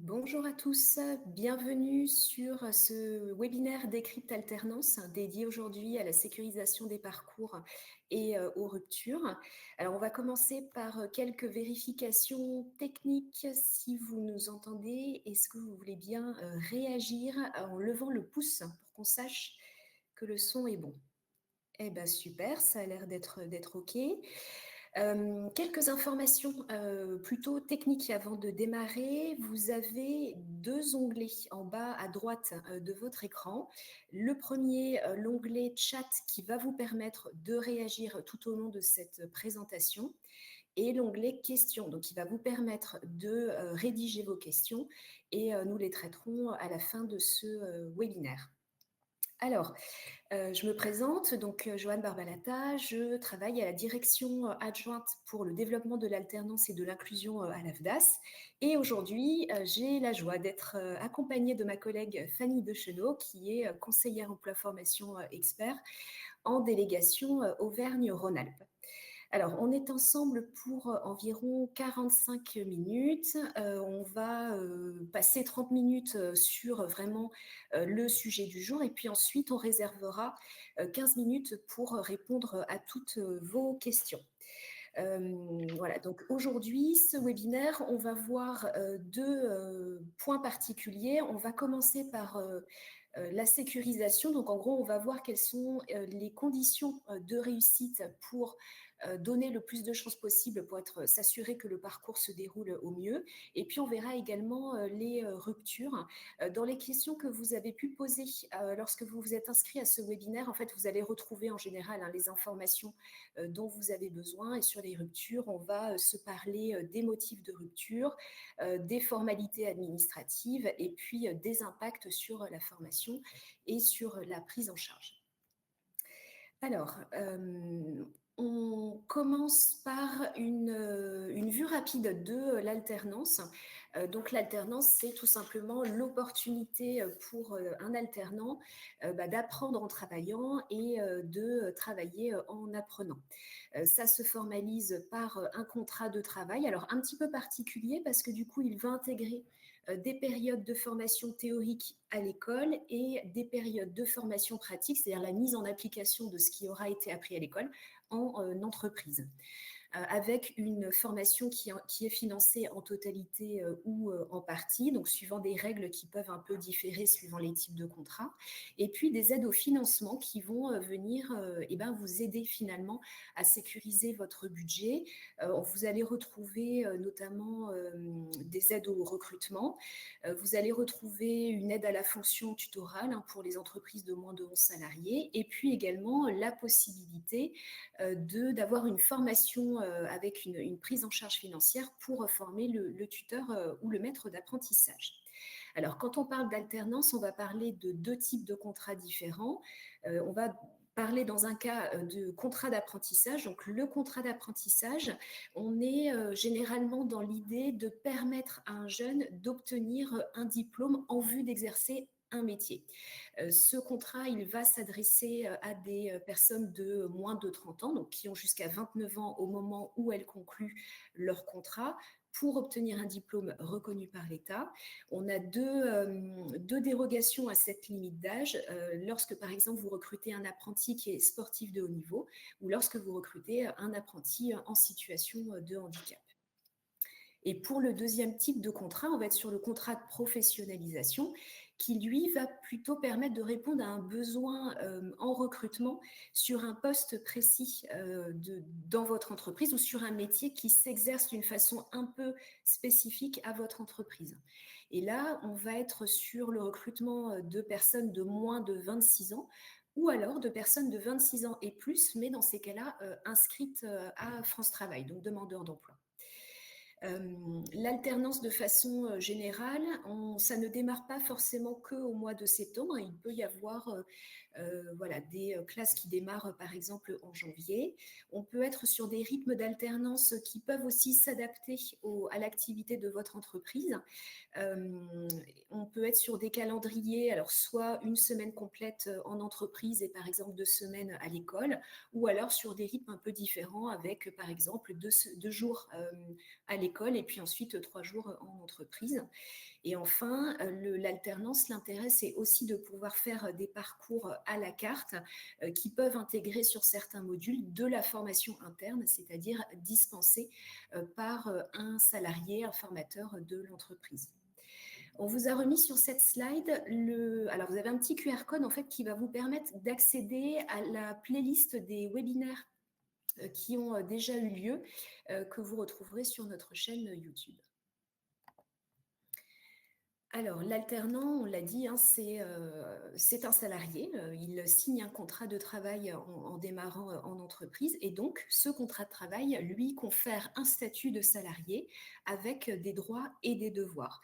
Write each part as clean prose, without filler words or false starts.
Bonjour à tous, bienvenue sur ce webinaire Décrypte Alternance dédié aujourd'hui à la sécurisation des parcours et aux ruptures. Alors on va commencer par quelques vérifications techniques. Si vous nous entendez, est-ce que vous voulez bien réagir en levant le pouce pour qu'on sache que le son est bon? Eh bien super, ça a l'air d'être OK. Quelques informations plutôt techniques avant de démarrer. Vous avez deux onglets en bas à droite de votre écran. Le premier, l'onglet chat qui va vous permettre de réagir tout au long de cette présentation et l'onglet questions, donc qui va vous permettre de rédiger vos questions et nous les traiterons à la fin de ce webinaire. Alors, je me présente, donc Joanne Barbalata, je travaille à la direction adjointe pour le développement de l'alternance et de l'inclusion à l'AFDAS. Et aujourd'hui, j'ai la joie d'être accompagnée de ma collègue Fanny Dechenot, qui est conseillère emploi formation expert en délégation Auvergne-Rhône-Alpes. Alors, on est ensemble pour environ 45 minutes. On va passer 30 minutes sur vraiment le sujet du jour et puis ensuite, on réservera 15 minutes pour répondre à toutes vos questions. Voilà, donc aujourd'hui, ce webinaire, on va voir deux points particuliers. On va commencer par la sécurisation. Donc, en gros, on va voir quelles sont les conditions de réussite pour donner le plus de chances possible pour s'assurer que le parcours se déroule au mieux. Et puis, on verra également les ruptures. Dans les questions que vous avez pu poser lorsque vous vous êtes inscrit à ce webinaire, en fait, vous allez retrouver en général les informations dont vous avez besoin. Et sur les ruptures, on va se parler des motifs de rupture, des formalités administratives et puis des impacts sur la formation et sur la prise en charge. Alors, on commence par une vue rapide de l'alternance. Donc, l'alternance, c'est tout simplement l'opportunité pour un alternant d'apprendre en travaillant et de travailler en apprenant. Ça se formalise par un contrat de travail, alors un petit peu particulier parce que du coup, il va intégrer des périodes de formation théorique à l'école et des périodes de formation pratique, c'est-à-dire la mise en application de ce qui aura été appris à l'école en entreprise. Avec une formation qui est financée en totalité ou en partie, donc suivant des règles qui peuvent un peu différer suivant les types de contrats, et puis des aides au financement qui vont venir vous aider finalement à sécuriser votre budget. Vous allez retrouver notamment des aides au recrutement, vous allez retrouver une aide à la fonction tutorale pour les entreprises de moins de 11 salariés, et puis également la possibilité d'avoir une formation avec une prise en charge financière pour former le tuteur ou le maître d'apprentissage. Alors, quand on parle d'alternance, on va parler de deux types de contrats différents. On va parler dans un cas de contrat d'apprentissage. Donc, le contrat d'apprentissage, on est généralement dans l'idée de permettre à un jeune d'obtenir un diplôme en vue d'exercer un métier. Ce contrat, il va s'adresser à des personnes de moins de 30 ans, donc qui ont jusqu'à 29 ans au moment où elles concluent leur contrat, pour obtenir un diplôme reconnu par l'État. On a deux dérogations à cette limite d'âge. Lorsque, par exemple, vous recrutez un apprenti qui est sportif de haut niveau ou lorsque vous recrutez un apprenti en situation de handicap. Et pour le deuxième type de contrat, on va être sur le contrat de professionnalisation qui, lui, va plutôt permettre de répondre à un besoin en recrutement sur un poste précis dans votre entreprise ou sur un métier qui s'exerce d'une façon un peu spécifique à votre entreprise. Et là, on va être sur le recrutement de personnes de moins de 26 ans ou alors de personnes de 26 ans et plus, mais dans ces cas-là, inscrites à France Travail, donc demandeurs d'emploi. L'alternance de façon générale, ça ne démarre pas forcément qu'au mois de septembre. Il peut y avoir voilà, des classes qui démarrent par exemple en janvier. On peut être sur des rythmes d'alternance qui peuvent aussi s'adapter à l'activité de votre entreprise. On peut être sur des calendriers, alors soit une semaine complète en entreprise et par exemple 2 semaines à l'école, ou alors sur des rythmes un peu différents avec par exemple 2 jours à l'école et puis ensuite 3 jours en entreprise. Et enfin, l'alternance, l'intérêt, c'est aussi de pouvoir faire des parcours à la carte qui peuvent intégrer sur certains modules de la formation interne, c'est-à-dire dispensée par un salarié, un formateur de l'entreprise. On vous a remis sur cette slide, alors vous avez un petit QR code en fait qui va vous permettre d'accéder à la playlist des webinaires qui ont déjà eu lieu, que vous retrouverez sur notre chaîne YouTube. Alors, l'alternant, on l'a dit, hein, c'est un salarié. Il signe un contrat de travail en démarrant en entreprise. Et donc, ce contrat de travail lui confère un statut de salarié avec des droits et des devoirs.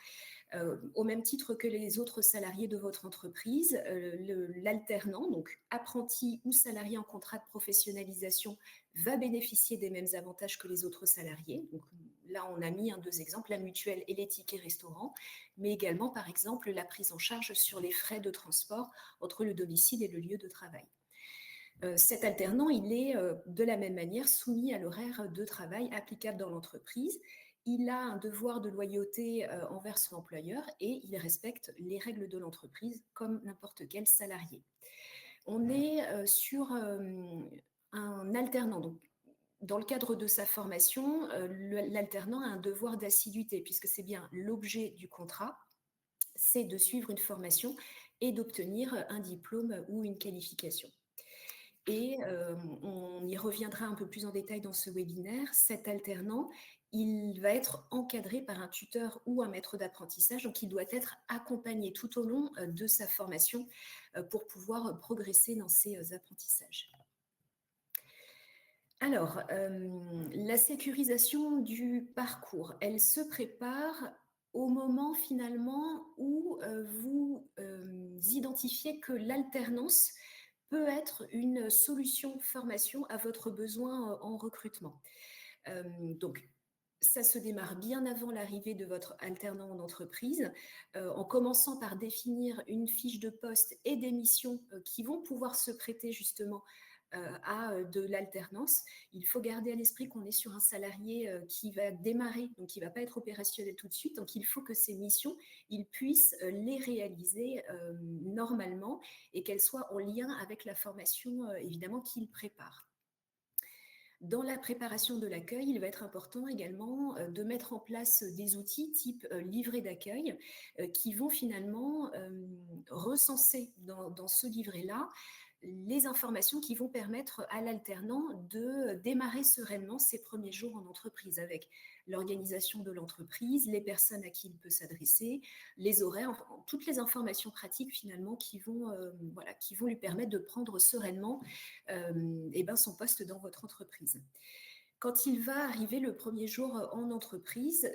Au même titre que les autres salariés de votre entreprise, l'alternant, donc apprenti ou salarié en contrat de professionnalisation, va bénéficier des mêmes avantages que les autres salariés. Donc, là, on a mis 2 exemples, la mutuelle et les tickets restaurants, mais également, par exemple, la prise en charge sur les frais de transport entre le domicile et le lieu de travail. Cet alternant, il est de la même manière soumis à l'horaire de travail applicable dans l'entreprise. Il a un devoir de loyauté envers son employeur et il respecte les règles de l'entreprise comme n'importe quel salarié. On est sur un alternant. Donc, dans le cadre de sa formation, l'alternant a un devoir d'assiduité puisque c'est bien l'objet du contrat, c'est de suivre une formation et d'obtenir un diplôme ou une qualification. Et on y reviendra un peu plus en détail dans ce webinaire. Cet alternant, il va être encadré par un tuteur ou un maître d'apprentissage, donc il doit être accompagné tout au long de sa formation pour pouvoir progresser dans ses apprentissages. Alors, la sécurisation du parcours, elle se prépare au moment finalement où vous identifiez que l'alternance peut être une solution formation à votre besoin en recrutement. Donc, ça se démarre bien avant l'arrivée de votre alternant en entreprise, en commençant par définir une fiche de poste et des missions qui vont pouvoir se prêter justement à de l'alternance. Il faut garder à l'esprit qu'on est sur un salarié qui va démarrer, donc qui ne va pas être opérationnel tout de suite. Donc, il faut que ces missions, il puisse les réaliser normalement et qu'elles soient en lien avec la formation, évidemment, qu'il prépare. Dans la préparation de l'accueil, il va être important également de mettre en place des outils type livret d'accueil qui vont finalement recenser dans ce livret-là les informations qui vont permettre à l'alternant de démarrer sereinement ses premiers jours en entreprise avec l'organisation de l'entreprise, les personnes à qui il peut s'adresser, les horaires, enfin, toutes les informations pratiques finalement qui vont lui permettre de prendre sereinement son poste dans votre entreprise. Quand il va arriver le premier jour en entreprise,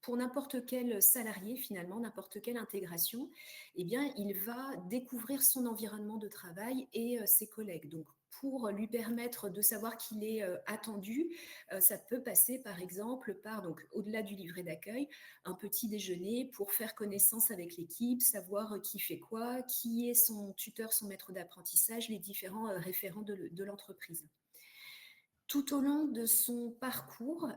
pour n'importe quel salarié finalement, n'importe quelle intégration, eh bien, il va découvrir son environnement de travail et ses collègues. Donc, pour lui permettre de savoir qu'il est attendu, ça peut passer par exemple par, donc au-delà du livret d'accueil, un petit déjeuner pour faire connaissance avec l'équipe, savoir qui fait quoi, qui est son tuteur, son maître d'apprentissage, les différents référents de l'entreprise. Tout au long de son parcours,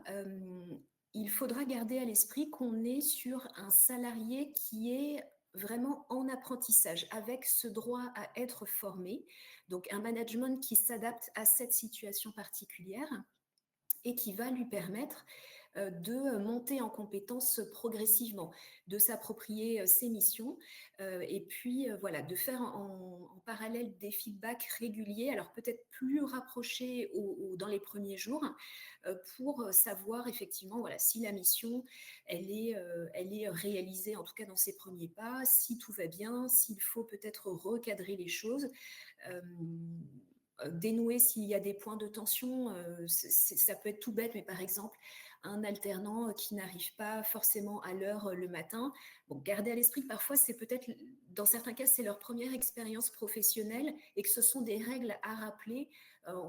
il faudra garder à l'esprit qu'on est sur un salarié qui est vraiment en apprentissage, avec ce droit à être formé, donc un management qui s'adapte à cette situation particulière et qui va lui permettre de monter en compétences progressivement, de s'approprier ses missions et puis de faire en parallèle des feedbacks réguliers, alors peut-être plus rapprochés dans les premiers jours pour savoir effectivement si la mission elle est réalisée en tout cas dans ses premiers pas, si tout va bien, s'il faut peut-être recadrer les choses. dénouer s'il y a des points de tension. Ça peut être tout bête, mais par exemple, un alternant qui n'arrive pas forcément à l'heure le matin. Bon, gardez à l'esprit que parfois, c'est peut-être, dans certains cas, c'est leur première expérience professionnelle et que ce sont des règles à rappeler,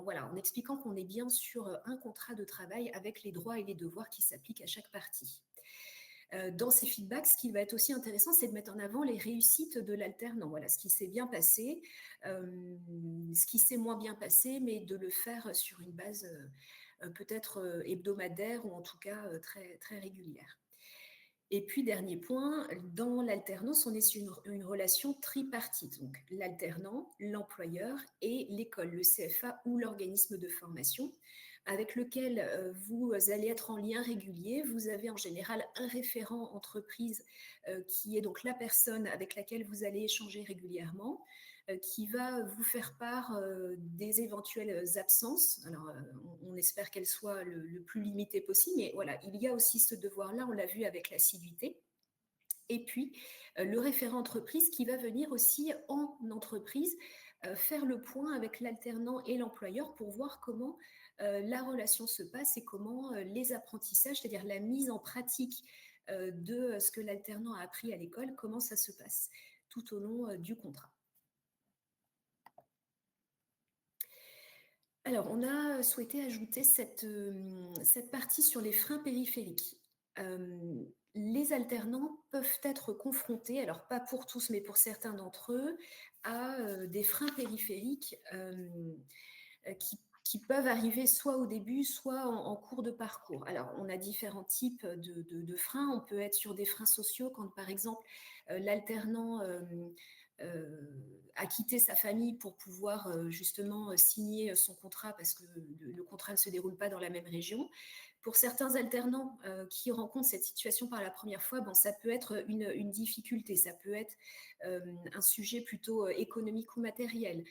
voilà, en expliquant qu'on est bien sur un contrat de travail avec les droits et les devoirs qui s'appliquent à chaque partie. Dans ces feedbacks, ce qui va être aussi intéressant, c'est de mettre en avant les réussites de l'alternant. Voilà, ce qui s'est bien passé, ce qui s'est moins bien passé, mais de le faire sur une base peut-être hebdomadaire ou en tout cas très, très régulière. Et puis, dernier point, dans l'alternance, on est sur une relation tripartite. Donc, l'alternant, l'employeur et l'école, le CFA ou l'organisme de formation, avec lequel vous allez être en lien régulier. Vous avez en général un référent entreprise qui est donc la personne avec laquelle vous allez échanger régulièrement, qui va vous faire part des éventuelles absences. Alors, on espère qu'elles soient le plus limitées possible, mais voilà, il y a aussi ce devoir-là, on l'a vu avec l'assiduité. Et puis, le référent entreprise qui va venir aussi en entreprise faire le point avec l'alternant et l'employeur pour voir comment la relation se passe et comment les apprentissages, c'est-à-dire la mise en pratique de ce que l'alternant a appris à l'école, comment ça se passe tout au long du contrat. Alors, on a souhaité ajouter cette partie sur les freins périphériques. Les alternants peuvent être confrontés, alors pas pour tous, mais pour certains d'entre eux, à des freins périphériques qui peuvent arriver soit au début, soit en cours de parcours. Alors, on a différents types de freins. On peut être sur des freins sociaux quand, par exemple, l'alternant a quitté sa famille pour pouvoir justement signer son contrat parce que le contrat ne se déroule pas dans la même région. Pour certains alternants qui rencontrent cette situation par la première fois, bon, ça peut être une difficulté, ça peut être un sujet plutôt économique ou matériel.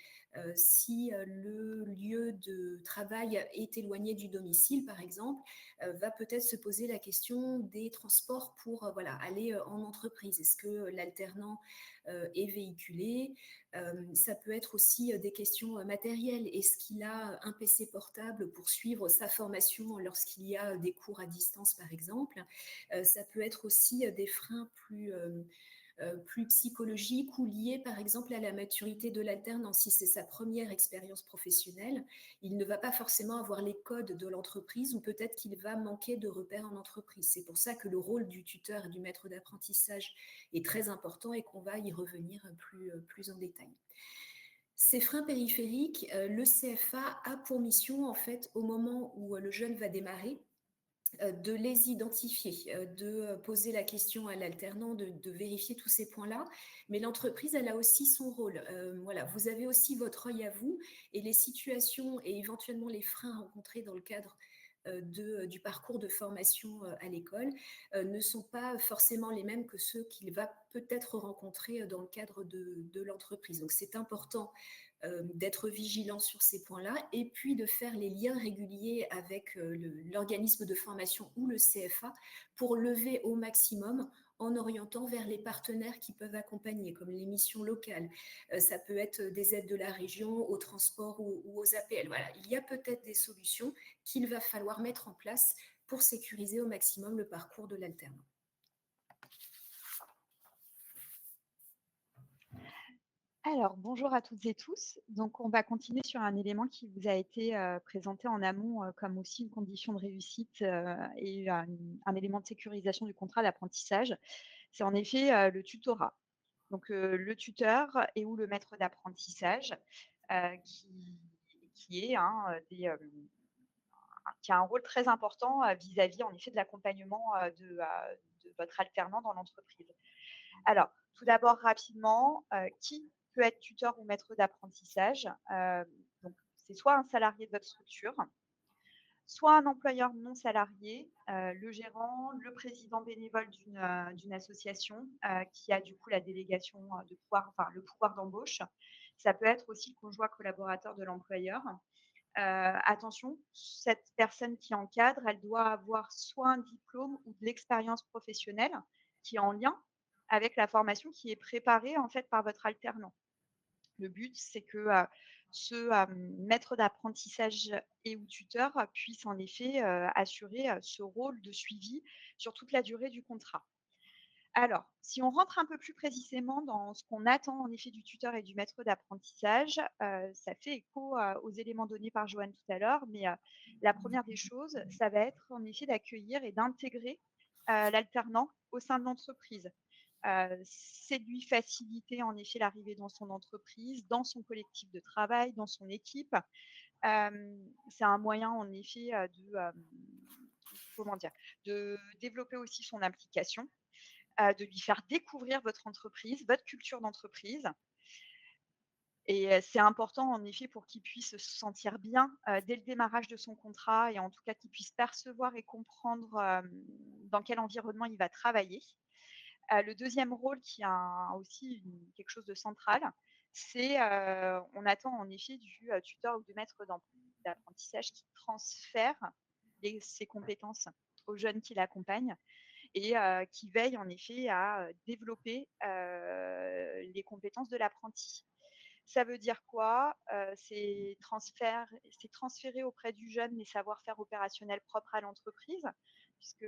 Si le lieu de travail est éloigné du domicile, par exemple, va peut-être se poser la question des transports pour voilà, aller en entreprise. Est-ce que l'alternant est véhiculé? Ça peut être aussi des questions matérielles. Est-ce qu'il a un PC portable pour suivre sa formation lorsqu'il y a des cours à distance, par exemple? Ça peut être aussi des freins plus psychologiques ou liés par exemple à la maturité de l'alternant. Si c'est sa première expérience professionnelle, il ne va pas forcément avoir les codes de l'entreprise ou peut-être qu'il va manquer de repères en entreprise. C'est pour ça que le rôle du tuteur et du maître d'apprentissage est très important et qu'on va y revenir plus en détail. Ces freins périphériques, le CFA a pour mission, en fait, au moment où le jeune va démarrer, de les identifier, de poser la question à l'alternant, de vérifier tous ces points-là. Mais l'entreprise, elle a aussi son rôle. Voilà, vous avez aussi votre œil à vous et les situations et éventuellement les freins rencontrés dans le cadre du parcours de formation à l'école ne sont pas forcément les mêmes que ceux qu'il va peut-être rencontrer dans le cadre de l'entreprise. Donc c'est important d'être vigilant sur ces points-là et puis de faire les liens réguliers avec l'organisme de formation ou le CFA pour lever au maximum en orientant vers les partenaires qui peuvent accompagner, comme les missions locales. Ça peut être des aides de la région, au transport ou aux APL. Voilà, il y a peut-être des solutions qu'il va falloir mettre en place pour sécuriser au maximum le parcours de l'alternant. Alors, bonjour à toutes et tous. Donc, on va continuer sur un élément qui vous a été présenté en amont comme aussi une condition de réussite et un élément de sécurisation du contrat d'apprentissage. C'est en effet le tutorat. Donc, le tuteur et ou le maître d'apprentissage qui a un rôle très important vis-à-vis en effet de l'accompagnement de votre alternant dans l'entreprise. Alors, tout d'abord, rapidement, qui peut être tuteur ou maître d'apprentissage? Donc, c'est soit un salarié de votre structure, soit un employeur non salarié, le gérant, le président bénévole d'une association qui a du coup la délégation de pouvoir, enfin le pouvoir d'embauche. Ça peut être aussi le conjoint collaborateur de l'employeur. Attention, cette personne qui encadre, elle doit avoir soit un diplôme ou de l'expérience professionnelle qui est en lien avec la formation qui est préparée en fait par votre alternant. Le but, c'est que ce maître d'apprentissage et ou tuteur puisse en effet assurer ce rôle de suivi sur toute la durée du contrat. Alors, si on rentre un peu plus précisément dans ce qu'on attend en effet du tuteur et du maître d'apprentissage, ça fait écho aux éléments donnés par Joanne tout à l'heure, mais la première des choses, ça va être en effet d'accueillir et d'intégrer l'alternant au sein de l'entreprise. C'est de lui faciliter en effet l'arrivée dans son entreprise, dans son collectif de travail, dans son équipe. C'est un moyen en effet comment dire, de développer aussi son implication, de lui faire découvrir votre entreprise, votre culture d'entreprise. Et c'est important en effet pour qu'il puisse se sentir bien, dès le démarrage de son contrat et en tout cas qu'il puisse percevoir et comprendre, dans quel environnement il va travailler. Le deuxième rôle qui a aussi quelque chose de central, c'est, on attend en effet du, tuteur ou du maître d'apprentissage qui transfère ses compétences aux jeunes qui l'accompagnent et qui veille en effet à développer les compétences de l'apprenti. Ça veut dire quoi? C'est transférer auprès du jeune les savoir-faire opérationnels propres à l'entreprise, puisque,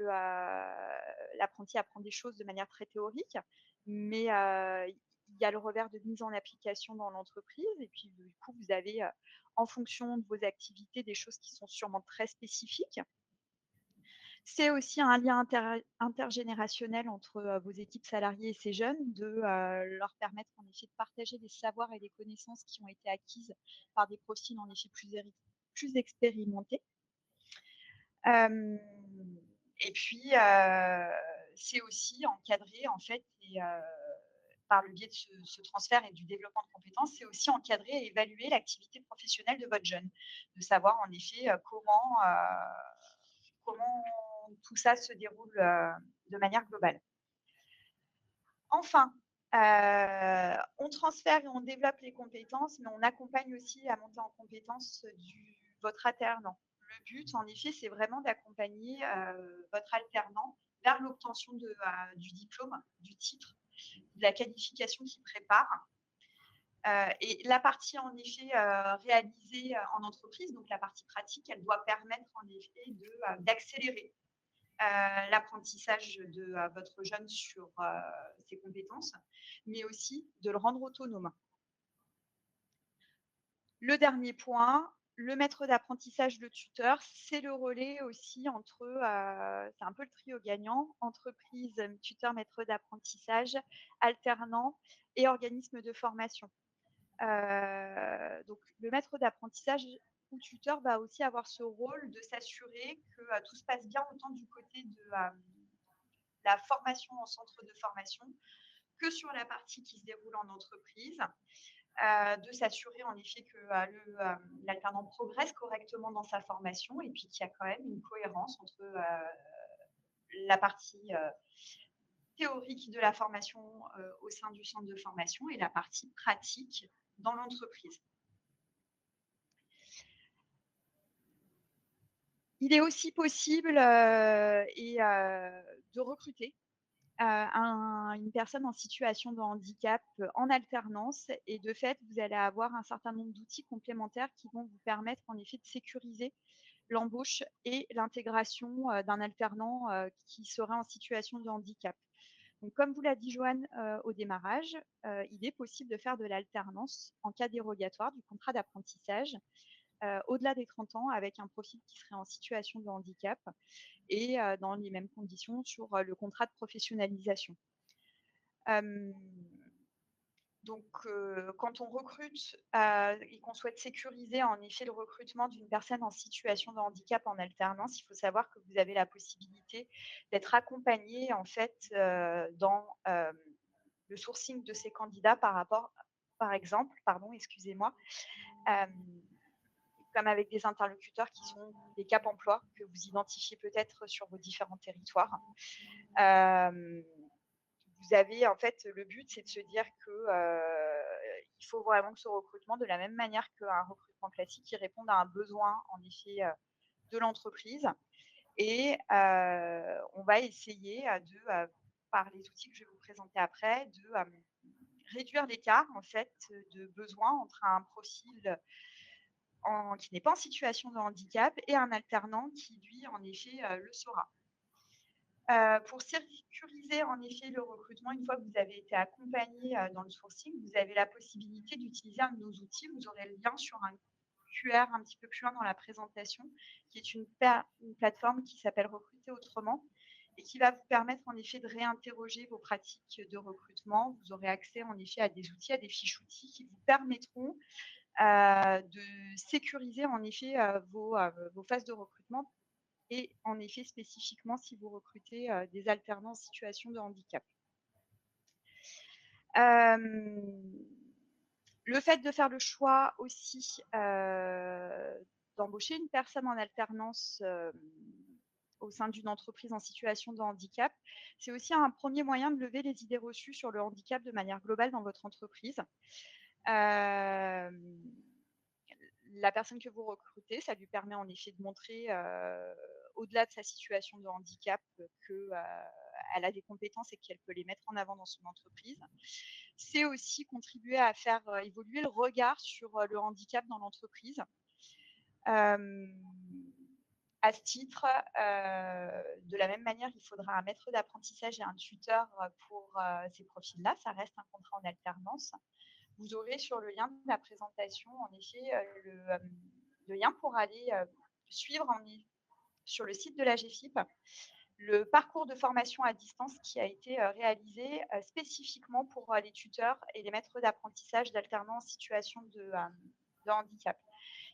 l'apprenti apprend des choses de manière très théorique, mais il y a le revers de mise en application dans l'entreprise et puis du coup, vous avez, en fonction de vos activités, des choses qui sont sûrement très spécifiques. C'est aussi un lien intergénérationnel entre, vos équipes salariées et ces jeunes, de, leur permettre en effet de partager des savoirs et des connaissances qui ont été acquises par des profils en effet plus expérimentés. Hem et puis, c'est aussi encadrer en fait et par le biais de ce transfert et du développement de compétences, c'est aussi encadrer et évaluer l'activité professionnelle de votre jeune. De savoir en effet, comment tout ça se déroule, de manière globale. Enfin, on transfère et on développe les compétences, mais on accompagne aussi la montée en compétences votre alternant. Le but, en effet, c'est vraiment d'accompagner, votre alternant vers l'obtention du diplôme, du titre, de la qualification qu'il prépare. Et la partie, en effet, réalisée, en entreprise, donc la partie pratique, elle doit permettre, en effet, d'accélérer l'apprentissage de votre jeune sur ses compétences, mais aussi de le rendre autonome. Le dernier point, le maître d'apprentissage, le tuteur, c'est le relais aussi entre, c'est un peu le trio gagnant, entreprise, tuteur, maître d'apprentissage, alternant et organisme de formation. Donc le maître d'apprentissage ou tuteur va aussi avoir ce rôle de s'assurer que tout se passe bien autant du côté de la formation en centre de formation que sur la partie qui se déroule en entreprise, de s'assurer en effet que l'alternant progresse correctement dans sa formation et puis qu'il y a quand même une cohérence entre la partie théorique de la formation au sein du centre de formation et la partie pratique dans l'entreprise. Il est aussi possible de recruter une personne en situation de handicap en alternance et de fait, vous allez avoir un certain nombre d'outils complémentaires qui vont vous permettre en effet de sécuriser l'embauche et l'intégration d'un alternant qui serait en situation de handicap. Donc, comme vous l'a dit Joanne au démarrage, il est possible de faire de l'alternance en cas dérogatoire du contrat d'apprentissage au-delà des 30 ans avec un profil qui serait en situation de handicap et dans les mêmes conditions sur le contrat de professionnalisation. Donc, quand on recrute et qu'on souhaite sécuriser en effet le recrutement d'une personne en situation de handicap en alternance, il faut savoir que vous avez la possibilité d'être accompagné en fait dans le sourcing de ces candidats par exemple, excusez-moi, comme avec des interlocuteurs qui sont des Cap Emploi que vous identifiez peut-être sur vos différents territoires. Vous avez en fait le but, c'est de se dire que il faut vraiment que ce recrutement, de la même manière qu'un recrutement classique, il réponde à un besoin en effet de l'entreprise. Et on va essayer par les outils que je vais vous présenter après, réduire l'écart en fait de besoin entre un profil qui n'est pas en situation de handicap et un alternant qui, lui, en effet, le sera. Pour sécuriser en effet le recrutement, une fois que vous avez été accompagné dans le sourcing, vous avez la possibilité d'utiliser un de nos outils. Vous aurez le lien sur un QR un petit peu plus loin dans la présentation, qui est une plateforme qui s'appelle Recruter autrement et qui va vous permettre en effet de réinterroger vos pratiques de recrutement. Vous aurez accès en effet à des outils, à des fiches outils qui vous permettront de sécuriser en effet vos phases de recrutement et en effet spécifiquement si vous recrutez des alternants en situation de handicap. Le fait de faire le choix aussi d'embaucher une personne en alternance au sein d'une entreprise en situation de handicap, c'est aussi un premier moyen de lever les idées reçues sur le handicap de manière globale dans votre entreprise. La personne que vous recrutez, ça lui permet en effet de montrer, au-delà de sa situation de handicap, qu'elle a des compétences et qu'elle peut les mettre en avant dans son entreprise. C'est aussi contribuer à faire évoluer le regard sur le handicap dans l'entreprise. À ce titre, de la même manière, il faudra un maître d'apprentissage et un tuteur pour ces profils-là. Ça reste un contrat en alternance. Vous aurez sur le lien de la présentation, en effet, le lien pour aller suivre sur le site de la GFIP le parcours de formation à distance qui a été réalisé spécifiquement pour les tuteurs et les maîtres d'apprentissage d'alternants en situation de handicap.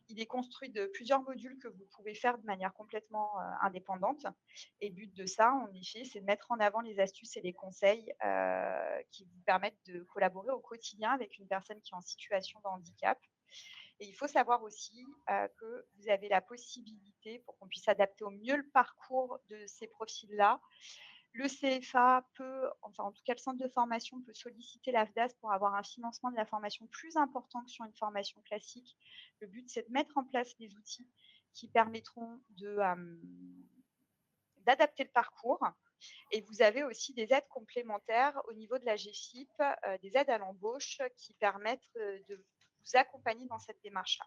Il est construit de plusieurs modules que vous pouvez faire de manière complètement indépendante. Et le but de ça, en effet, c'est de mettre en avant les astuces et les conseils qui vous permettent de collaborer au quotidien avec une personne qui est en situation de handicap. Et il faut savoir aussi que vous avez la possibilité, pour qu'on puisse adapter au mieux le parcours de ces profils-là, le CFA peut, enfin en tout cas le centre de formation peut solliciter l'AFDAS pour avoir un financement de la formation plus important que sur une formation classique. Le but, c'est de mettre en place des outils qui permettront d'adapter le parcours. Et vous avez aussi des aides complémentaires au niveau de la GFIP, des aides à l'embauche qui permettent de vous accompagner dans cette démarche-là.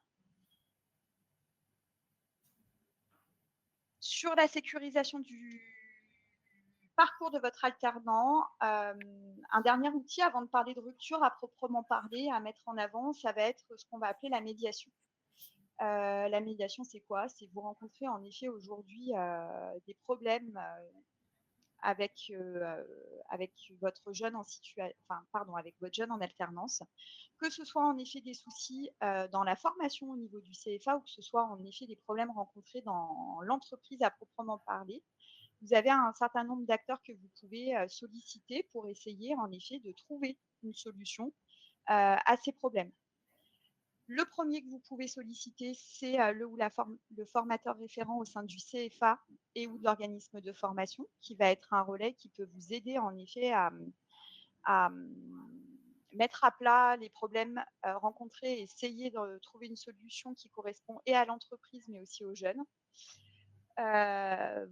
Sur la sécurisation du parcours de votre alternant, un dernier outil avant de parler de rupture à proprement parler, à mettre en avant, ça va être ce qu'on va appeler la médiation. La médiation, c'est quoi? C'est vous rencontrer en effet aujourd'hui des problèmes avec votre jeune avec votre jeune en alternance, que ce soit en effet des soucis dans la formation au niveau du CFA ou que ce soit en effet des problèmes rencontrés dans l'entreprise à proprement parler. Vous avez un certain nombre d'acteurs que vous pouvez solliciter pour essayer en effet de trouver une solution à ces problèmes. Le premier que vous pouvez solliciter, c'est le formateur référent au sein du CFA et ou de l'organisme de formation, qui va être un relais qui peut vous aider en effet à mettre à plat les problèmes rencontrés et essayer de trouver une solution qui correspond et à l'entreprise mais aussi aux jeunes.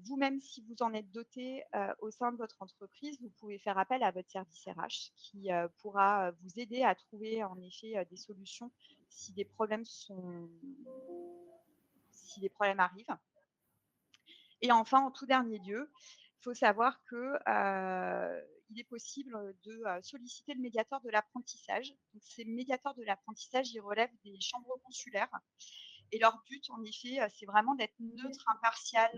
Vous-même, si vous en êtes doté au sein de votre entreprise, vous pouvez faire appel à votre service RH qui pourra vous aider à trouver en effet des solutions si des problèmes arrivent. Et enfin, en tout dernier lieu, il faut savoir qu'il est possible de solliciter le médiateur de l'apprentissage. Donc, ces médiateurs de l'apprentissage, ils relèvent des chambres consulaires. Et leur but, en effet, c'est vraiment d'être neutre, impartial.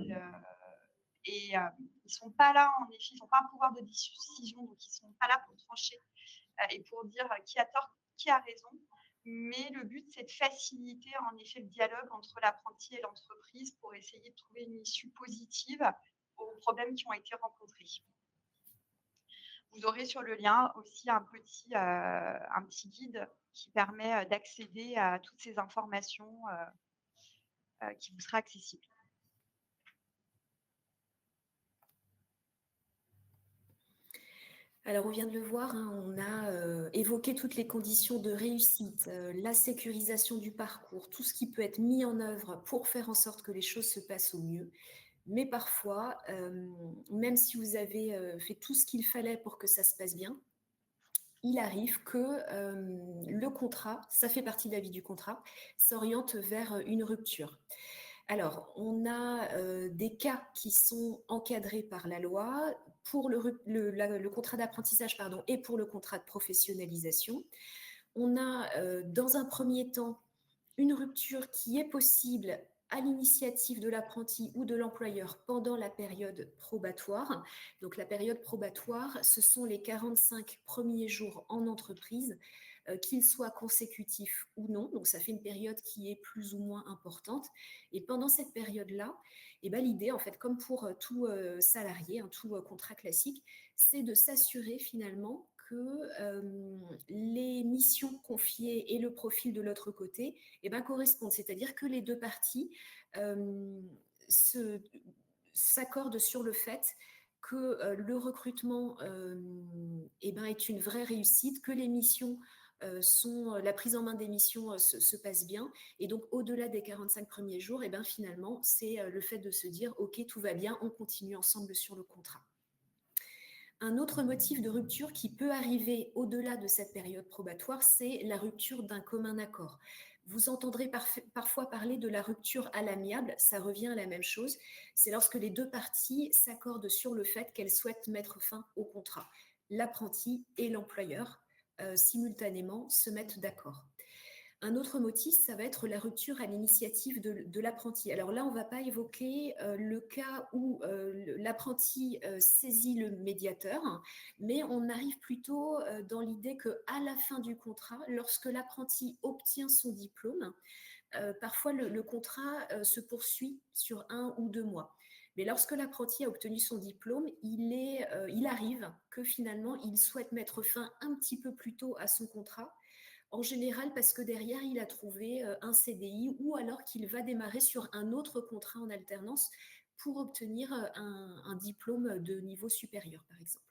Et ils ne sont pas là, en effet, ils n'ont pas un pouvoir de décision, donc ils ne sont pas là pour trancher et pour dire qui a tort, qui a raison. Mais le but, c'est de faciliter, en effet, le dialogue entre l'apprenti et l'entreprise pour essayer de trouver une issue positive aux problèmes qui ont été rencontrés. Vous aurez sur le lien aussi un petit guide qui permet d'accéder à toutes ces informations qui vous sera accessible. Alors, on vient de le voir, hein, on a évoqué toutes les conditions de réussite, la sécurisation du parcours, tout ce qui peut être mis en œuvre pour faire en sorte que les choses se passent au mieux. Mais parfois, même si vous avez fait tout ce qu'il fallait pour que ça se passe bien, il arrive que le contrat, ça fait partie de la vie du contrat, s'oriente vers une rupture. Alors, on a des cas qui sont encadrés par la loi pour le contrat d'apprentissage pardon, et pour le contrat de professionnalisation. On a dans un premier temps une rupture qui est possible à l'initiative de l'apprenti ou de l'employeur pendant la période probatoire. Donc la période probatoire, ce sont les 45 premiers jours en entreprise, qu'ils soient consécutifs ou non. Donc ça fait une période qui est plus ou moins importante. Et pendant cette période-là, eh ben, l'idée, en fait, comme pour tout salarié, tout contrat classique, c'est de s'assurer finalement que les missions confiées et le profil de l'autre côté correspondent. C'est-à-dire que les deux parties s'accordent sur le fait que le recrutement est une vraie réussite, que les missions la prise en main des missions se passe bien. Et donc, au-delà des 45 premiers jours, finalement, c'est le fait de se dire, OK, tout va bien, on continue ensemble sur le contrat. Un autre motif de rupture qui peut arriver au-delà de cette période probatoire, c'est la rupture d'un commun accord. Vous entendrez parfois parler de la rupture à l'amiable, ça revient à la même chose. C'est lorsque les deux parties s'accordent sur le fait qu'elles souhaitent mettre fin au contrat. L'apprenti et l'employeur, simultanément, se mettent d'accord. Un autre motif, ça va être la rupture à l'initiative de l'apprenti. Alors là, on ne va pas évoquer le cas où l'apprenti saisit le médiateur, mais on arrive plutôt dans l'idée qu'à la fin du contrat, lorsque l'apprenti obtient son diplôme, parfois le contrat se poursuit sur 1 ou 2 mois. Mais lorsque l'apprenti a obtenu son diplôme, il arrive que finalement, il souhaite mettre fin un petit peu plus tôt à son contrat, en général parce que derrière, il a trouvé un CDI ou alors qu'il va démarrer sur un autre contrat en alternance pour obtenir un diplôme de niveau supérieur, par exemple.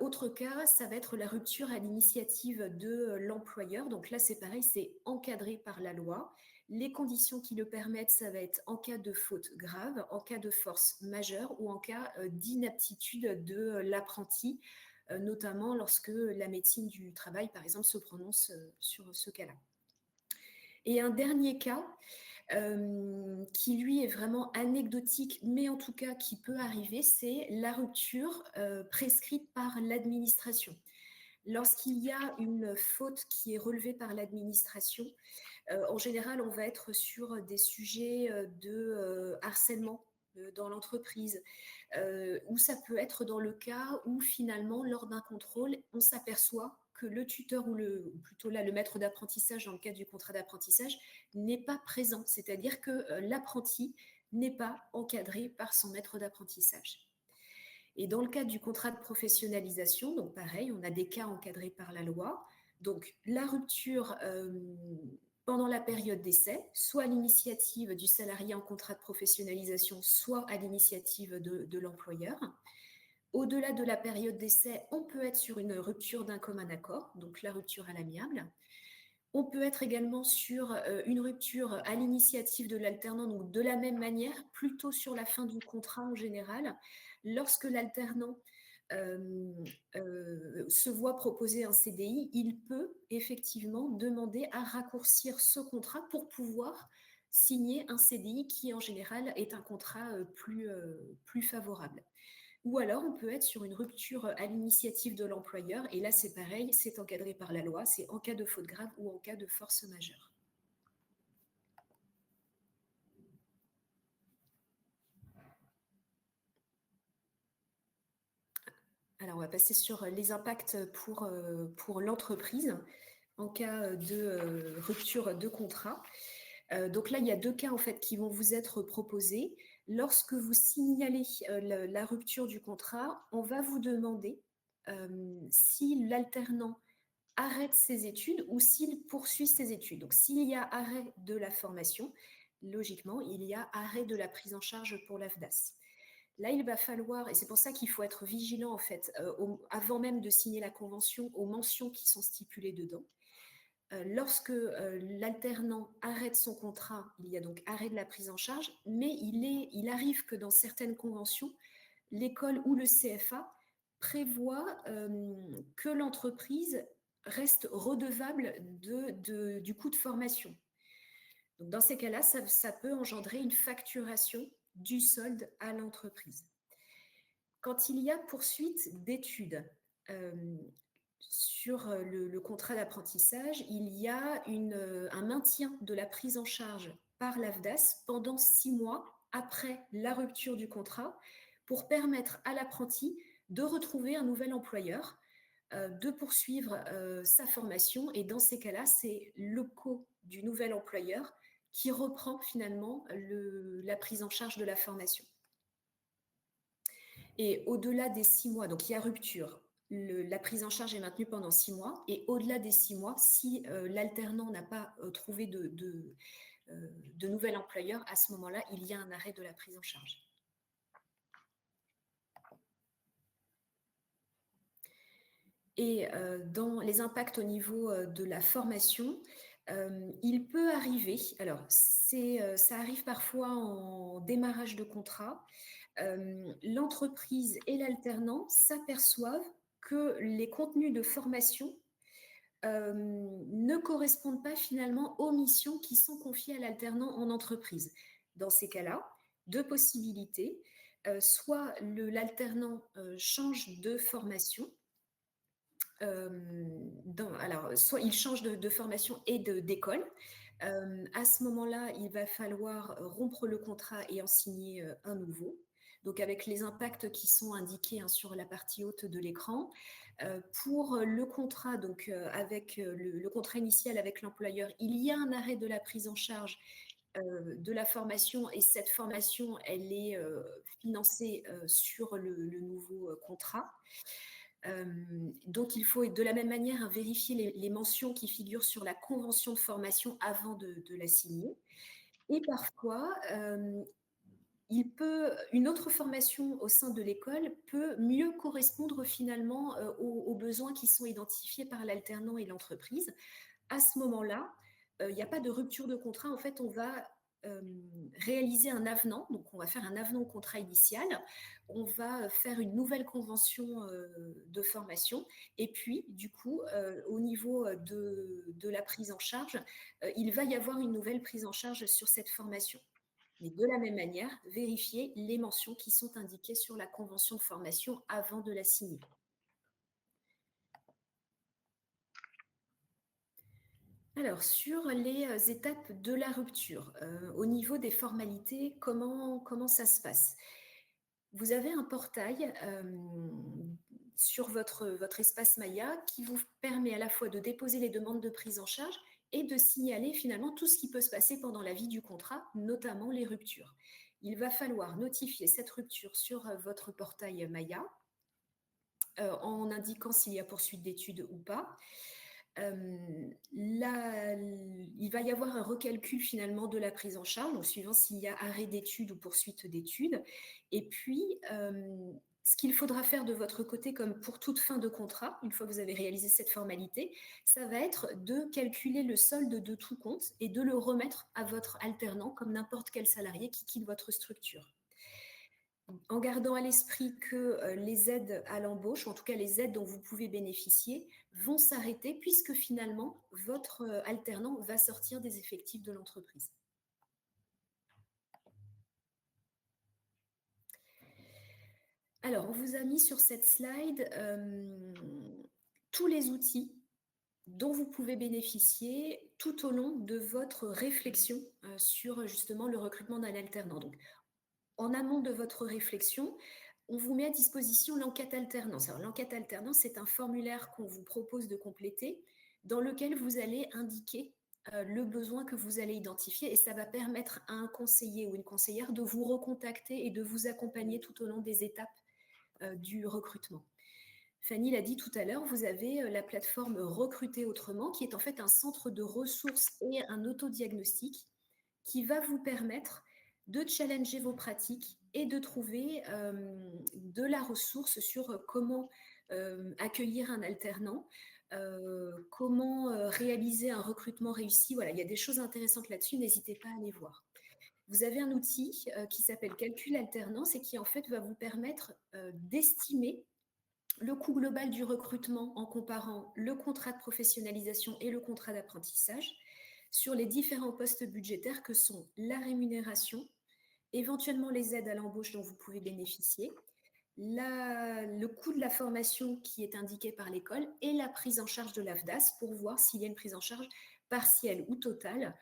Autre cas, ça va être la rupture à l'initiative de l'employeur. Donc là, c'est pareil, c'est encadré par la loi. Les conditions qui le permettent, ça va être en cas de faute grave, en cas de force majeure ou en cas d'inaptitude de l'apprenti, notamment lorsque la médecine du travail, par exemple, se prononce sur ce cas-là. Et un dernier cas, qui lui est vraiment anecdotique, mais en tout cas qui peut arriver, c'est la rupture prescrite par l'administration. Lorsqu'il y a une faute qui est relevée par l'administration, en général, on va être sur des sujets de harcèlement dans l'entreprise, ou ça peut être dans le cas où finalement, lors d'un contrôle, on s'aperçoit que le tuteur ou plutôt là le maître d'apprentissage dans le cadre du contrat d'apprentissage n'est pas présent, c'est-à-dire que l'apprenti n'est pas encadré par son maître d'apprentissage. Et dans le cadre du contrat de professionnalisation, donc pareil, on a des cas encadrés par la loi. Donc la rupture pendant la période d'essai, soit à l'initiative du salarié en contrat de professionnalisation, soit à l'initiative de l'employeur. Au-delà de la période d'essai, on peut être sur une rupture d'un commun accord, donc la rupture à l'amiable. On peut être également sur une rupture à l'initiative de l'alternant, donc de la même manière, plutôt sur la fin du contrat en général, lorsque l'alternant se voit proposer un CDI, il peut effectivement demander à raccourcir ce contrat pour pouvoir signer un CDI qui en général est un contrat plus favorable. Ou alors, on peut être sur une rupture à l'initiative de l'employeur, et là, c'est pareil, c'est encadré par la loi, c'est en cas de faute grave ou en cas de force majeure. Alors, on va passer sur les impacts pour l'entreprise en cas de rupture de contrat. Donc là, il y a 2 cas en fait qui vont vous être proposés. Lorsque vous signalez la rupture du contrat, on va vous demander si l'alternant arrête ses études ou s'il poursuit ses études. Donc s'il y a arrêt de la formation, logiquement, il y a arrêt de la prise en charge pour l'AFDAS. Là, il va falloir, et c'est pour ça qu'il faut être vigilant en fait, avant même de signer la convention, aux mentions qui sont stipulées dedans. Lorsque l'alternant arrête son contrat, il y a donc arrêt de la prise en charge, mais il arrive que dans certaines conventions, l'école ou le CFA prévoit que l'entreprise reste redevable du coût de formation. Donc, dans ces cas-là, ça peut engendrer une facturation du solde à l'entreprise. Quand il y a poursuite d'études sur le contrat d'apprentissage, il y a un maintien de la prise en charge par l'AFDAS pendant 6 mois après la rupture du contrat pour permettre à l'apprenti de retrouver un nouvel employeur, de poursuivre sa formation. Et dans ces cas-là, c'est le co du nouvel employeur qui reprend finalement la prise en charge de la formation. Et au-delà des 6 mois, donc il y a rupture, la prise en charge est maintenue pendant 6 mois. Et au-delà des 6 mois, si l'alternant n'a pas trouvé de nouvel employeur, à ce moment-là, il y a un arrêt de la prise en charge. Et dans les impacts au niveau de la formation, il peut arriver, alors ça arrive parfois en démarrage de contrat, l'entreprise et l'alternant s'aperçoivent que les contenus de formation ne correspondent pas finalement aux missions qui sont confiées à l'alternant en entreprise. Dans ces cas-là, deux possibilités. Soit l'alternant change de formation, alors, soit il change de formation et d'école. À ce moment-là, il va falloir rompre le contrat et en signer un nouveau. Donc, avec les impacts qui sont indiqués sur la partie haute de l'écran. Pour le contrat, donc avec le contrat initial avec l'employeur, il y a un arrêt de la prise en charge de la formation et cette formation, elle est financée sur le nouveau contrat. Donc, il faut de la même manière vérifier les mentions qui figurent sur la convention de formation avant de la signer. Et parfois, une autre formation au sein de l'école peut mieux correspondre finalement aux besoins qui sont identifiés par l'alternant et l'entreprise. À ce moment-là, il n'y a pas de rupture de contrat. En fait, on va réaliser un avenant. Donc, on va faire un avenant au contrat initial. On va faire une nouvelle convention de formation. Et puis, du coup, au niveau de la prise en charge, il va y avoir une nouvelle prise en charge sur cette formation. Mais de la même manière, vérifier les mentions qui sont indiquées sur la convention de formation avant de la signer. Alors, sur les étapes de la rupture, au niveau des formalités, comment ça se passe? Vous avez un portail sur votre espace Maya qui vous permet à la fois de déposer les demandes de prise en charge et de signaler finalement tout ce qui peut se passer pendant la vie du contrat, notamment les ruptures. Il va falloir notifier cette rupture sur votre portail Maya en indiquant s'il y a poursuite d'études ou pas. Il va y avoir un recalcul finalement de la prise en charge, donc suivant s'il y a arrêt d'études ou poursuite d'études. Et puis, ce qu'il faudra faire de votre côté, comme pour toute fin de contrat, une fois que vous avez réalisé cette formalité, ça va être de calculer le solde de tout compte et de le remettre à votre alternant comme n'importe quel salarié qui quitte votre structure. En gardant à l'esprit que les aides à l'embauche, en tout cas les aides dont vous pouvez bénéficier, vont s'arrêter puisque finalement, votre alternant va sortir des effectifs de l'entreprise. Alors, on vous a mis sur cette slide tous les outils dont vous pouvez bénéficier tout au long de votre réflexion sur justement le recrutement d'un alternant. Donc, en amont de votre réflexion, on vous met à disposition l'enquête alternance. Alors, l'enquête alternance, c'est un formulaire qu'on vous propose de compléter dans lequel vous allez indiquer le besoin que vous allez identifier et ça va permettre à un conseiller ou une conseillère de vous recontacter et de vous accompagner tout au long des étapes du recrutement. Fanny l'a dit tout à l'heure, vous avez la plateforme Recruter Autrement qui est en fait un centre de ressources et un autodiagnostic qui va vous permettre de challenger vos pratiques et de trouver de la ressource sur comment accueillir un alternant, comment réaliser un recrutement réussi. Voilà, il y a des choses intéressantes là-dessus, n'hésitez pas à aller voir. Vous avez un outil qui s'appelle Calcul Alternance et qui en fait va vous permettre d'estimer le coût global du recrutement en comparant le contrat de professionnalisation et le contrat d'apprentissage sur les différents postes budgétaires que sont la rémunération, éventuellement les aides à l'embauche dont vous pouvez bénéficier, le coût de la formation qui est indiqué par l'école et la prise en charge de l'AFDAS pour voir s'il y a une prise en charge partielle ou totale,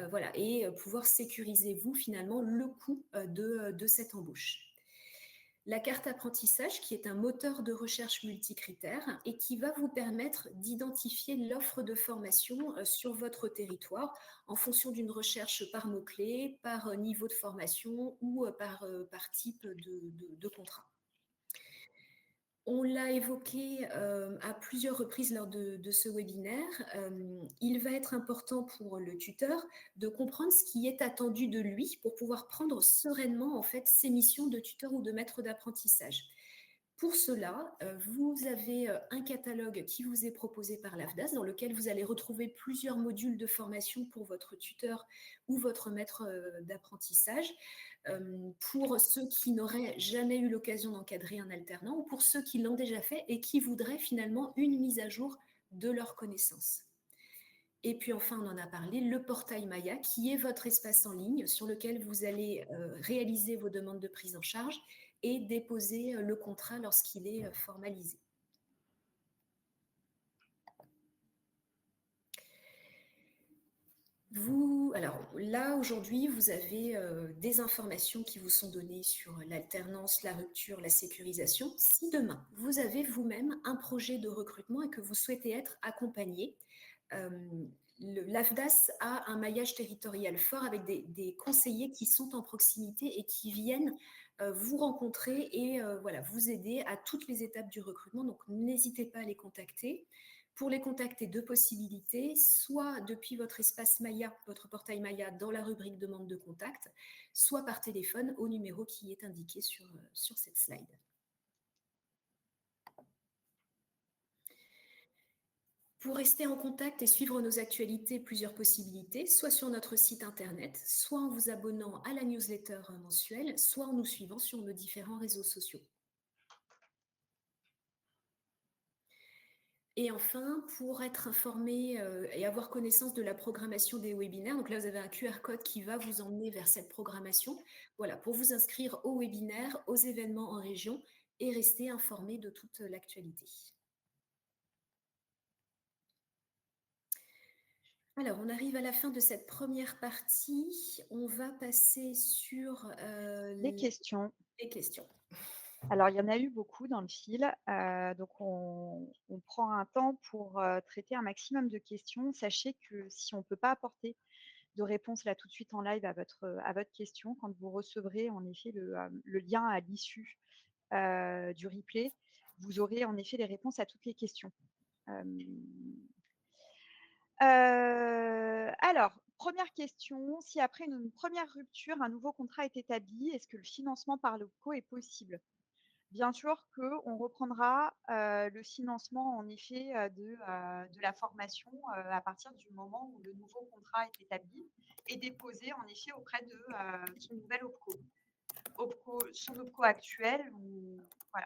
voilà, et pouvoir sécuriser, vous, finalement, le coût de cette embauche. La carte apprentissage, qui est un moteur de recherche multicritères et qui va vous permettre d'identifier l'offre de formation sur votre territoire en fonction d'une recherche par mots-clés, par niveau de formation ou par type de contrat. On l'a évoqué à plusieurs reprises lors de ce webinaire. Il va être important pour le tuteur de comprendre ce qui est attendu de lui pour pouvoir prendre sereinement en fait ses missions de tuteur ou de maître d'apprentissage. Pour cela, vous avez un catalogue qui vous est proposé par l'AFDAS dans lequel vous allez retrouver plusieurs modules de formation pour votre tuteur ou votre maître d'apprentissage. Pour ceux qui n'auraient jamais eu l'occasion d'encadrer un alternant ou pour ceux qui l'ont déjà fait et qui voudraient finalement une mise à jour de leurs connaissances. Et puis enfin, on en a parlé, le portail Maya, qui est votre espace en ligne sur lequel vous allez réaliser vos demandes de prise en charge et déposer le contrat lorsqu'il est formalisé. Alors là, aujourd'hui, vous avez des informations qui vous sont données sur l'alternance, la rupture, la sécurisation. Si demain, vous avez vous-même un projet de recrutement et que vous souhaitez être accompagné, l'AFDAS a un maillage territorial fort avec des conseillers qui sont en proximité et qui viennent vous rencontrer et voilà, vous aider à toutes les étapes du recrutement. Donc, n'hésitez pas à les contacter. Pour les contacter, deux possibilités, soit depuis votre espace Maya, votre portail Maya dans la rubrique demande de contact, soit par téléphone au numéro qui est indiqué sur cette slide. Pour rester en contact et suivre nos actualités, plusieurs possibilités, soit sur notre site internet, soit en vous abonnant à la newsletter mensuelle, soit en nous suivant sur nos différents réseaux sociaux. Et enfin, pour être informé et avoir connaissance de la programmation des webinaires, donc là vous avez un QR code qui va vous emmener vers cette programmation, voilà, pour vous inscrire aux webinaires, aux événements en région et rester informé de toute l'actualité. Alors, on arrive à la fin de cette première partie. On va passer sur Les questions. les questions. Alors, il y en a eu beaucoup dans le fil, donc on prend un temps pour traiter un maximum de questions. Sachez que si on ne peut pas apporter de réponse là tout de suite en live à votre question, quand vous recevrez en effet le lien à l'issue du replay, vous aurez en effet les réponses à toutes les questions. Alors, première question, si après une première rupture, un nouveau contrat est établi, est-ce que le financement par l'OPCO est possible? Bien sûr qu'on reprendra le financement en effet de la formation à partir du moment où le nouveau contrat est établi et déposé en effet auprès de son nouvel OPCO, son OPCO actuel. Voilà.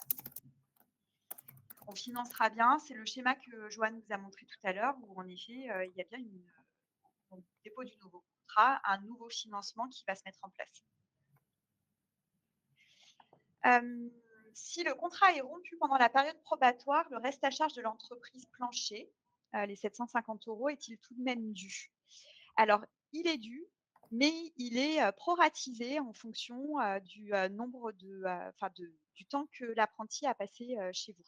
On financera bien. C'est le schéma que Joanne nous a montré tout à l'heure où en effet il y a bien au dépôt du nouveau contrat, un nouveau financement qui va se mettre en place. Si le contrat est rompu pendant la période probatoire, le reste à charge de l'entreprise plancher, les 750 € est-il tout de même dû? Alors, il est dû, mais il est proratisé en fonction du nombre du temps que l'apprenti a passé chez vous.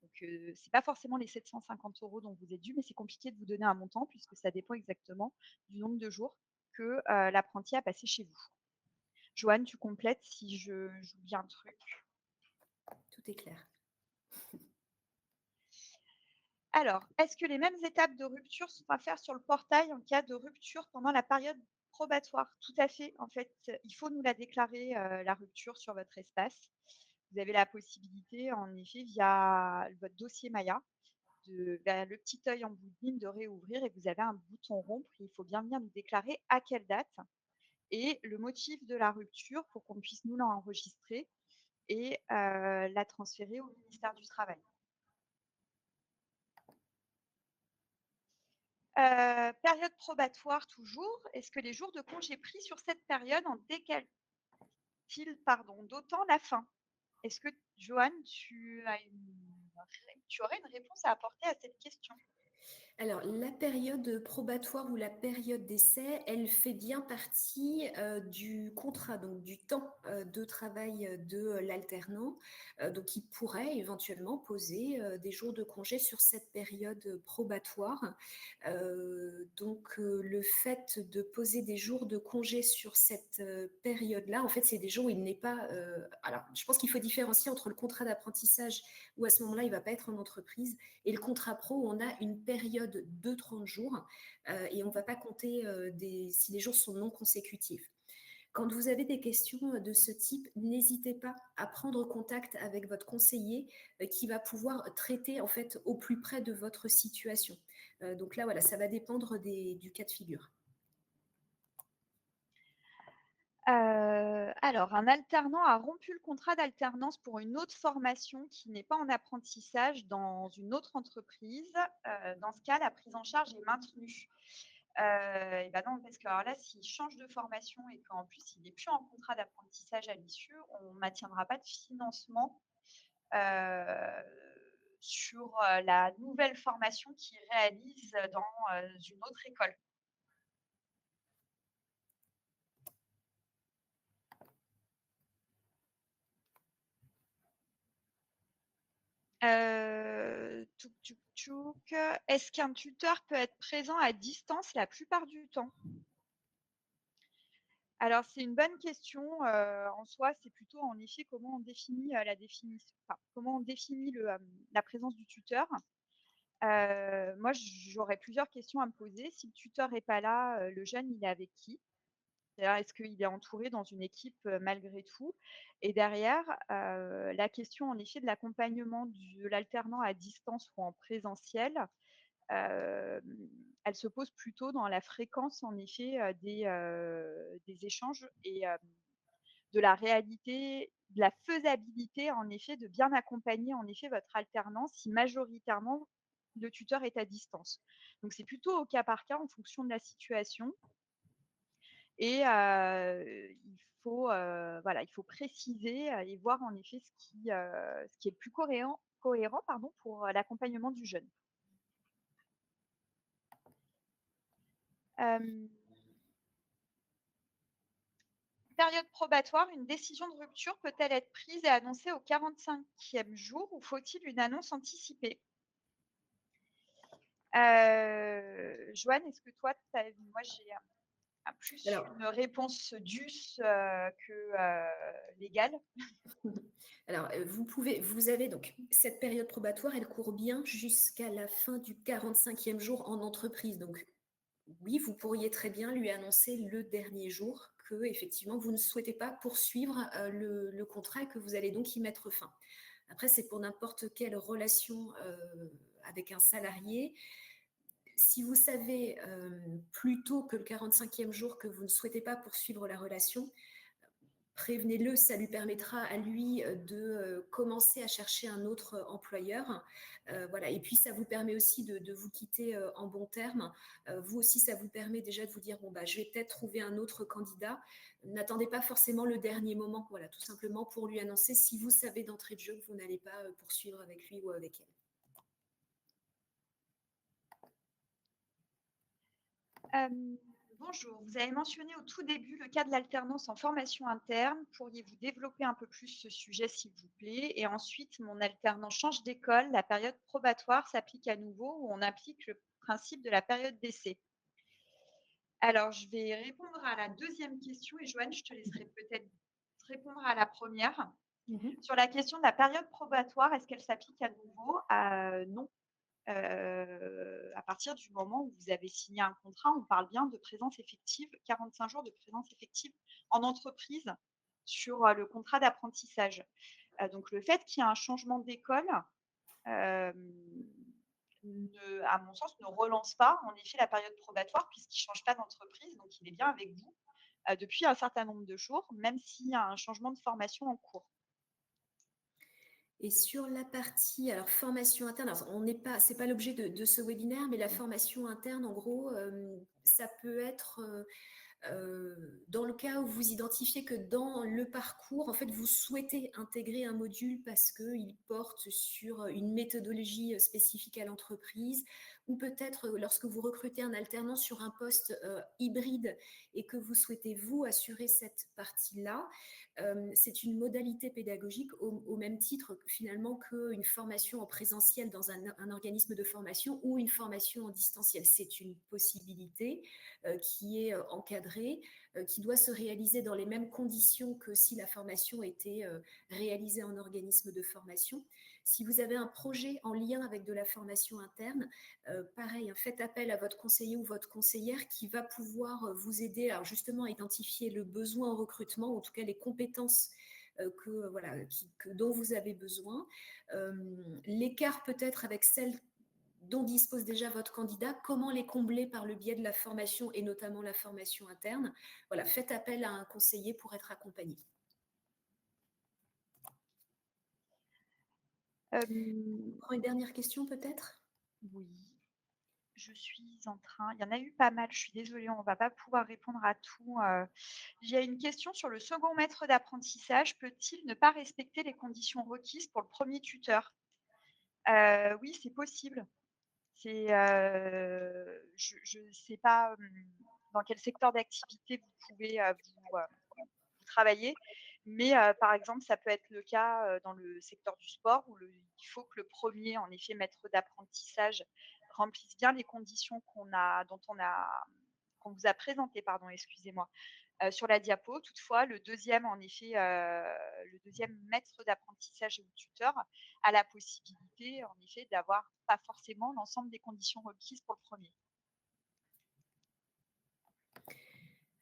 Donc, ce n'est pas forcément les 750 € dont vous êtes dû, mais c'est compliqué de vous donner un montant puisque ça dépend exactement du nombre de jours que l'apprenti a passé chez vous. Joanne, tu complètes si j'oublie un truc. Tout est clair. Alors, est-ce que les mêmes étapes de rupture sont à faire sur le portail en cas de rupture pendant la période probatoire? Tout à fait. En fait, il faut nous la déclarer, la rupture sur votre espace. Vous avez la possibilité, en effet, via votre dossier Maya, le petit œil en bout de ligne de réouvrir et vous avez un bouton rompre. Il faut bien venir nous déclarer à quelle date et le motif de la rupture pour qu'on puisse nous l'enregistrer et la transférer au ministère du Travail. Période probatoire toujours. Est-ce que les jours de congé pris sur cette période en décalent-ils, d'autant la fin? Est-ce que, Joanne, tu aurais une réponse à apporter à cette question? Alors, la période probatoire ou la période d'essai, elle fait bien partie du contrat, donc du temps de travail de l'alternant. Donc, il pourrait éventuellement poser des jours de congé sur cette période probatoire. Le fait de poser des jours de congé sur cette période-là, en fait, c'est des jours où il n'est pas... alors, je pense qu'il faut différencier entre le contrat d'apprentissage où à ce moment-là, il ne va pas être en entreprise et le contrat pro, on a une période de 30 jours et on ne va pas compter si les jours sont non consécutifs. Quand vous avez des questions de ce type, n'hésitez pas à prendre contact avec votre conseiller qui va pouvoir traiter en fait au plus près de votre situation. Donc là, voilà, ça va dépendre du cas de figure. Alors, un alternant a rompu le contrat d'alternance pour une autre formation qui n'est pas en apprentissage dans une autre entreprise. Dans ce cas, la prise en charge est maintenue. Et ben non, parce que alors là, s'il change de formation et qu'en plus il n'est plus en contrat d'apprentissage à l'issue, on ne maintiendra pas de financement sur la nouvelle formation qu'il réalise dans une autre école. Touc touc touc. Est-ce qu'un tuteur peut être présent à distance la plupart du temps? Alors c'est une bonne question, en soi, c'est plutôt en effet comment on définit, comment on définit la présence du tuteur. Moi j'aurais plusieurs questions à me poser. Si le tuteur est pas là, le jeune il est avec qui? C'est-à-dire, est-ce qu'il est entouré dans une équipe, malgré tout? Et derrière, la question en effet de l'accompagnement de l'alternant à distance ou en présentiel, elle se pose plutôt dans la fréquence en effet, des échanges et de la réalité, de la faisabilité en effet de bien accompagner en effet votre alternant si majoritairement le tuteur est à distance. Donc c'est plutôt au cas par cas en fonction de la situation et il faut préciser, et voir en effet ce qui est le plus cohérent pour l'accompagnement du jeune. Période probatoire, une décision de rupture peut-elle être prise et annoncée au 45e jour ou faut-il une annonce anticipée? Joanne, est-ce que toi, moi j'ai plus Alors, une réponse DUS que légale. Alors, vous avez donc cette période probatoire, elle court bien jusqu'à la fin du 45e jour en entreprise. Donc, oui, vous pourriez très bien lui annoncer le dernier jour que, effectivement, vous ne souhaitez pas poursuivre le contrat et que vous allez donc y mettre fin. Après, c'est pour n'importe quelle relation avec un salarié. Si vous savez plus tôt que le 45e jour que vous ne souhaitez pas poursuivre la relation, prévenez-le, ça lui permettra à lui de commencer à chercher un autre employeur. Voilà. Et puis, ça vous permet aussi de vous quitter en bons termes. Vous aussi, ça vous permet déjà de vous dire, bon, bah, je vais peut-être trouver un autre candidat. N'attendez pas forcément le dernier moment, voilà, tout simplement pour lui annoncer si vous savez d'entrée de jeu que vous n'allez pas poursuivre avec lui ou avec elle. Bonjour, vous avez mentionné au tout début le cas de l'alternance en formation interne. Pourriez-vous développer un peu plus ce sujet, s'il vous plaît? Et ensuite, mon alternant change d'école. La période probatoire s'applique à nouveau ou on applique le principe de la période d'essai? Alors, je vais répondre à la deuxième question et Joanne, je te laisserai peut-être répondre à la première. elle. Sur la question de la période probatoire, est-ce qu'elle s'applique à nouveau? Non. À partir du moment où vous avez signé un contrat, on parle bien de présence effective, 45 jours de présence effective en entreprise sur, le contrat d'apprentissage. Donc le fait qu'il y ait un changement d'école, à mon sens, ne relance pas en effet la période probatoire puisqu'il ne change pas d'entreprise, donc il est bien avec vous, depuis un certain nombre de jours, même s'il y a un changement de formation en cours. Et sur la partie, alors formation interne, alors on n'est pas, c'est pas l'objet de ce webinaire, mais la formation interne, en gros, ça peut être dans le cas où vous identifiez que dans le parcours, en fait, vous souhaitez intégrer un module parce qu'il porte sur une méthodologie spécifique à l'entreprise, ou peut-être lorsque vous recrutez un alternant sur un poste hybride et que vous souhaitez vous assurer cette partie-là, c'est une modalité pédagogique au même titre finalement qu'une formation en présentiel dans un organisme de formation ou une formation en distanciel. C'est une possibilité qui est encadrée, qui doit se réaliser dans les mêmes conditions que si la formation était réalisée en organisme de formation. Si vous avez un projet en lien avec de la formation interne, pareil, faites appel à votre conseiller ou votre conseillère qui va pouvoir vous aider à justement identifier le besoin en recrutement, en tout cas les compétences dont vous avez besoin. L'écart peut-être avec celles dont dispose déjà votre candidat, comment les combler par le biais de la formation et notamment la formation interne. Voilà, faites appel à un conseiller pour être accompagné. On prend une dernière question peut-être? Oui, je suis en train il y en a eu pas mal, je suis désolée, on ne va pas pouvoir répondre à tout. Il y a une question sur le second maître d'apprentissage. Peut-il ne pas respecter les conditions requises pour le premier tuteur? Oui, c'est possible. C'est, je ne sais pas, dans quel secteur d'activité vous pouvez, vous travailler, mais par exemple, ça peut être le cas, dans le secteur du sport où il faut que le premier, en effet, maître d'apprentissage remplisse bien les conditions qu'on vous a présentées, pardon, excusez-moi, sur la diapo. Toutefois, le deuxième, en effet, le deuxième maître d'apprentissage ou tuteur a la possibilité, en effet, d'avoir pas forcément l'ensemble des conditions requises pour le premier.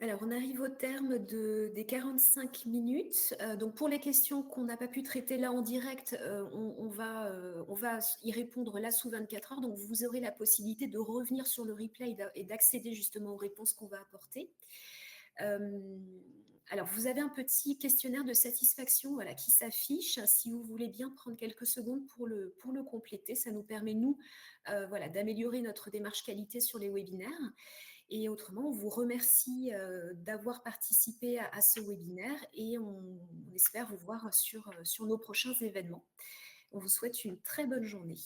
Alors, on arrive au terme des 45 minutes. Donc, pour les questions qu'on n'a pas pu traiter là en direct, on va y répondre là sous 24 heures. Donc, vous aurez la possibilité de revenir sur le replay et d'accéder justement aux réponses qu'on va apporter. Alors, vous avez un petit questionnaire de satisfaction voilà, qui s'affiche. Si vous voulez bien prendre quelques secondes pour le compléter, ça nous permet, nous, voilà, d'améliorer notre démarche qualité sur les webinaires. Et autrement, on vous remercie d'avoir participé à ce webinaire et on espère vous voir sur nos prochains événements. On vous souhaite une très bonne journée.